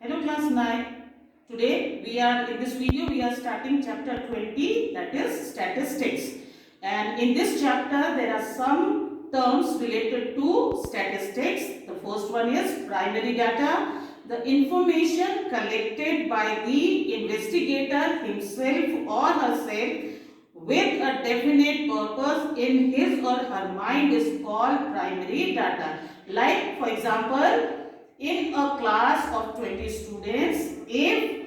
Hello class 9. Today in this video we are starting chapter 20, that is statistics. And in this chapter there are some terms related to statistics. The first one is primary data, the information collected by the investigator himself or herself with a definite purpose in his or her mind is called primary data. Like for example, in a class of 20 students, if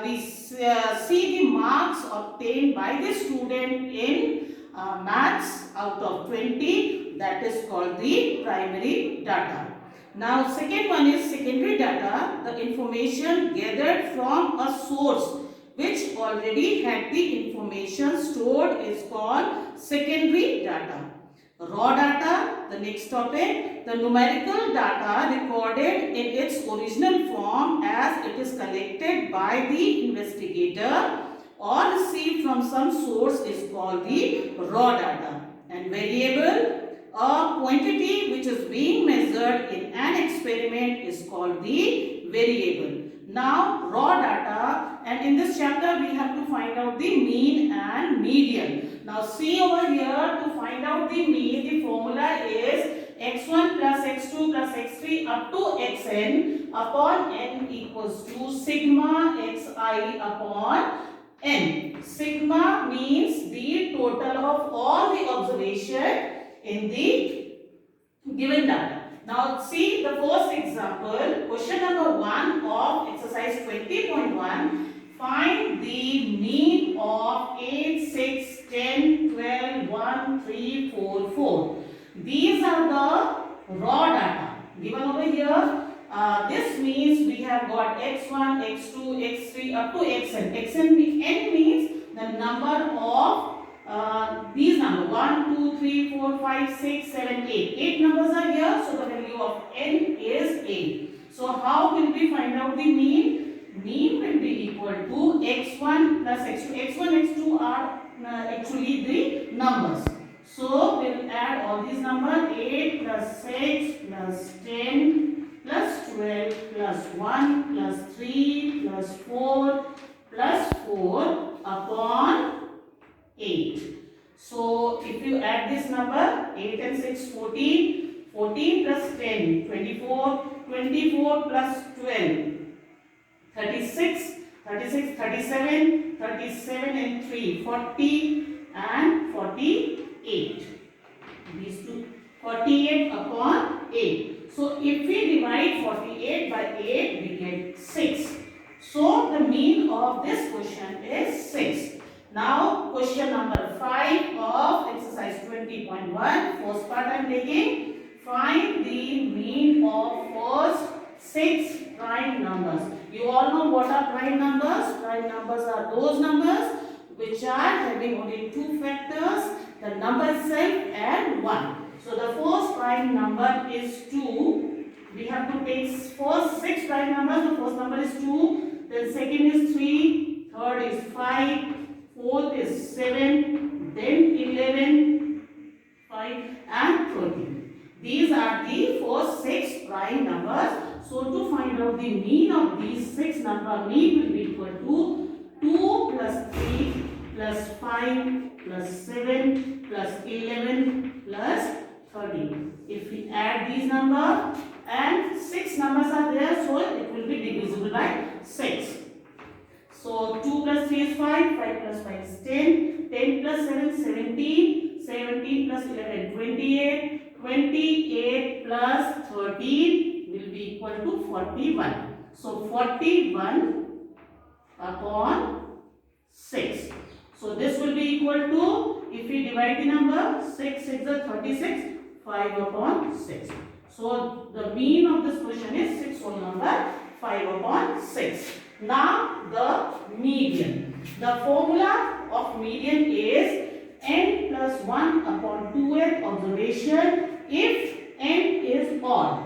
we see the marks obtained by the student in maths out of 20, that is called the primary data. Now second one is secondary data, the information gathered from a source which already had the information stored is called secondary data. Raw data, the next topic, the numerical data recorded in its original form as it is collected by the investigator or received from some source is called the raw data. And variable, a quantity which is being measured in an experiment is called the variable. Now raw data, and in this chapter we have to find out the mean and median. Now see over here, to find out the mean, the formula is x1 plus x2 plus x3 up to xn upon n equals to sigma xi upon n. Sigma means the total of all the observation in the given data. Now see the first example, question number 1 of exercise 20.1. Find the mean of 8, 6, 10, 12, 1, 3, 4, 4. These are the raw data given over here. This means we have got x1, x2, x3 up to xn. N means the number of these numbers 1, 2, 3, 4, 5, 6, 7, 8. 8 numbers are here, so the value of n is 8. So how will we find out the mean? Mean will be equal to x1 plus x2. x1, x2 are actually the numbers. So we will add all these numbers, 8 plus 6 plus 10 plus 12 plus 1 plus 3 plus 4 plus 4 upon 8. So if you add this number, 8 and 6, 14, 14 plus 10, 24, 24 plus 12, 36, 36, 37, 37 and 3, 40 and 48. These two, 48 upon 8. So if we divide 48 by 8, we get 6. So the mean of this question is 6. Now question number 5 of exercise 20.1, first part I am taking. Find the mean of first 6 prime numbers. You all know what are prime numbers. Prime numbers are those numbers which are having only two factors, the number itself and 1. So the first prime number is 2. We have to take first 6 prime numbers. The first number is 2, then second is 3, third is 5, fourth is 7, then 11, 5 and 13. These are the first 6 prime numbers. So to find out the mean of these 6 numbers, mean will be equal to 2 plus 3 plus 5 plus 7 plus 11 plus 13. If we add these numbers, and 6 numbers are there, so it will be divisible by 6. So 2 plus 3 is 5, 5 plus 5 is 10, 10 plus 7 17, 17 plus 11 28, 28 plus 13 will be equal to 41. So 41 upon 6. So this will be equal to, if we divide the number, 6 6 is 36, 5 upon 6. So the mean of this question is 6 whole number, 5 upon 6. Now the median. The formula of median is n plus 1 upon 2th observation if n is odd.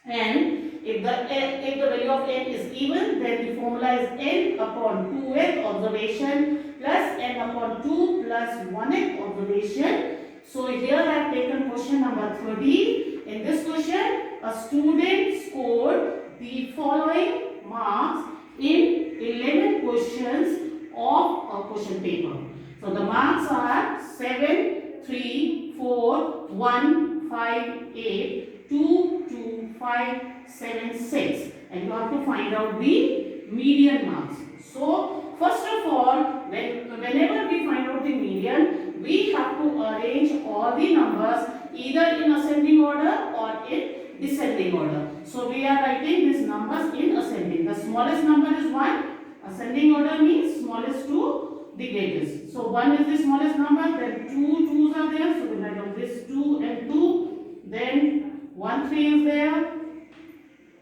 And if the value of n is even, then the formula is n upon 2th observation plus n upon 2 plus 1th observation. So here I have taken question number 13. In this question, a student scored the following marks in 11 questions of a question paper. So the marks are 7, 3, 4, 1, 5, 8, 2, 2, 5, 7, 6. And you have to find out the median marks. So first of all, whenever we find out the median, we have to arrange all the numbers either in ascending order or in descending order. So we are writing these numbers in ascending. The smallest number is 1. Ascending order means smallest to the greatest. So 1 is the smallest number, then 2 2's are there. So we write down this 2 and 2. Then 1 3 is there.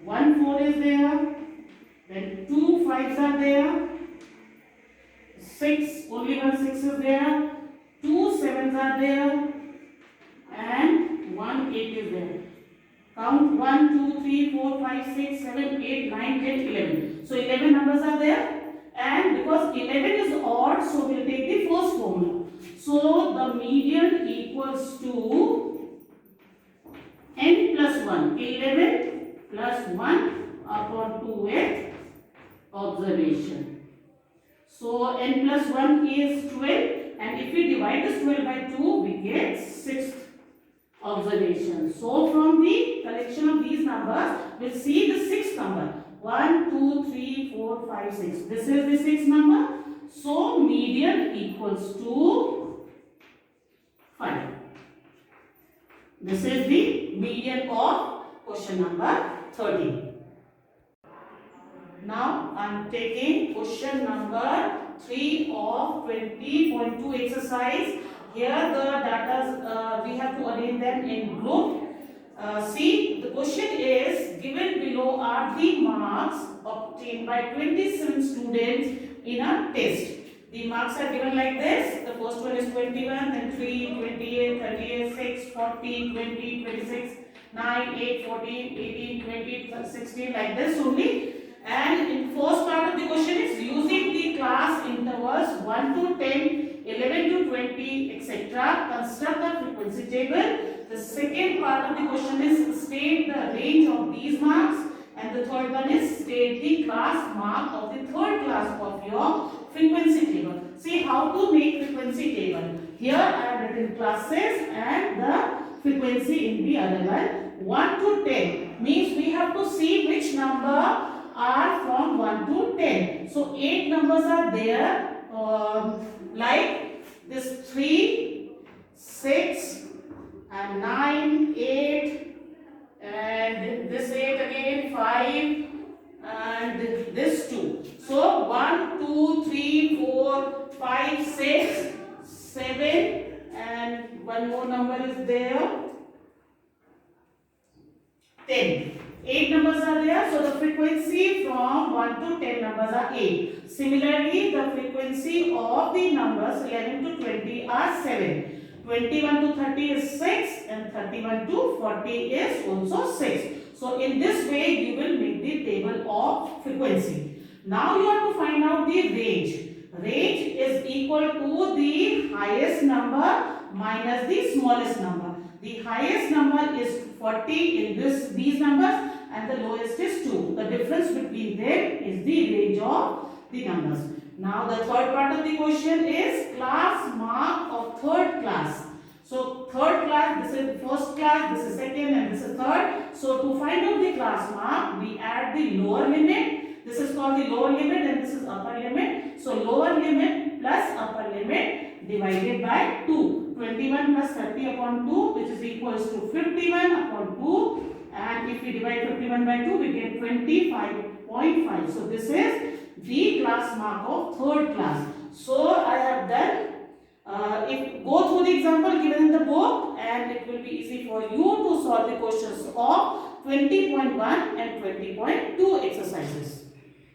1 4 is there. Then 2 5's are there. 6, only 1 6 is there. 2 7's are there. And 1 8 is there. Count 1, 2, 3, 4, 5, 6, 7, 8, 9, 10, 11. So 11 numbers are there. And because 11 is odd, so we will take the first formula. So the median equals to n plus 1. 11 plus 1 upon 2th observation. So n plus 1 is 12. And if we divide this 12 by 2, we get 6th observation. So from the collection of these numbers, we'll see the 6th number. 1, 2, 3, 4, 5, 6. This is the 6th number. So median equals to 5. This is the median of question number 13. Now I am taking question number 3 of 20.2 exercise. Here the data we have to arrange them in group. See, the question is given below are the marks obtained by 27 students in a test. The marks are given like this. The first one is 21, then 3, 28, 38, 6, 40, 20, 26, 9, 8, 14, 18, 20, 16, like this only. And in first part of the question is using the class intervals 1 to 10, 11 to 20, etc. Construct the frequency table. The second part of the question is state the range of these marks. And the third one is state the class mark of the third class of your frequency table. See how to make frequency table. Here I have written classes and the frequency in the other one. 1 to 10 means we have to see which number are from 1 to 10. So 8 numbers are there, like this 3, 6 and 9, 8 and this 8 again, 5 and this 2. So 1, 2, 3, 4, 5, 6, 7 and one more number is there, 10. 8 numbers are there, so the frequency from 1 to 10 numbers are 8. Similarly, the frequency of the numbers 11 to 20 are 7. 21 to 30 is 6 and 31 to 40 is also 6. So in this way you will make the table of frequency. Now you have to find out the range. Range is equal to the highest number minus the smallest number. The highest number is 40 in these numbers and the lowest is 2. The difference between them is the range of the numbers. Now the third part of the question is class mark of third class. So third class, this is first class, this is second and this is third. So to find out the class mark, we add the lower limit. This is called the lower limit and this is upper limit. So lower limit plus upper limit divided by 2. 21 plus 30 upon 2 which is equals to 51 upon 2. And if we divide 51 by 2, we get 25.5. So this is the class mark of third class. So I have done, if go through the example given in the book and it will be easy for you to solve the questions of 20.1 and 20.2 exercises.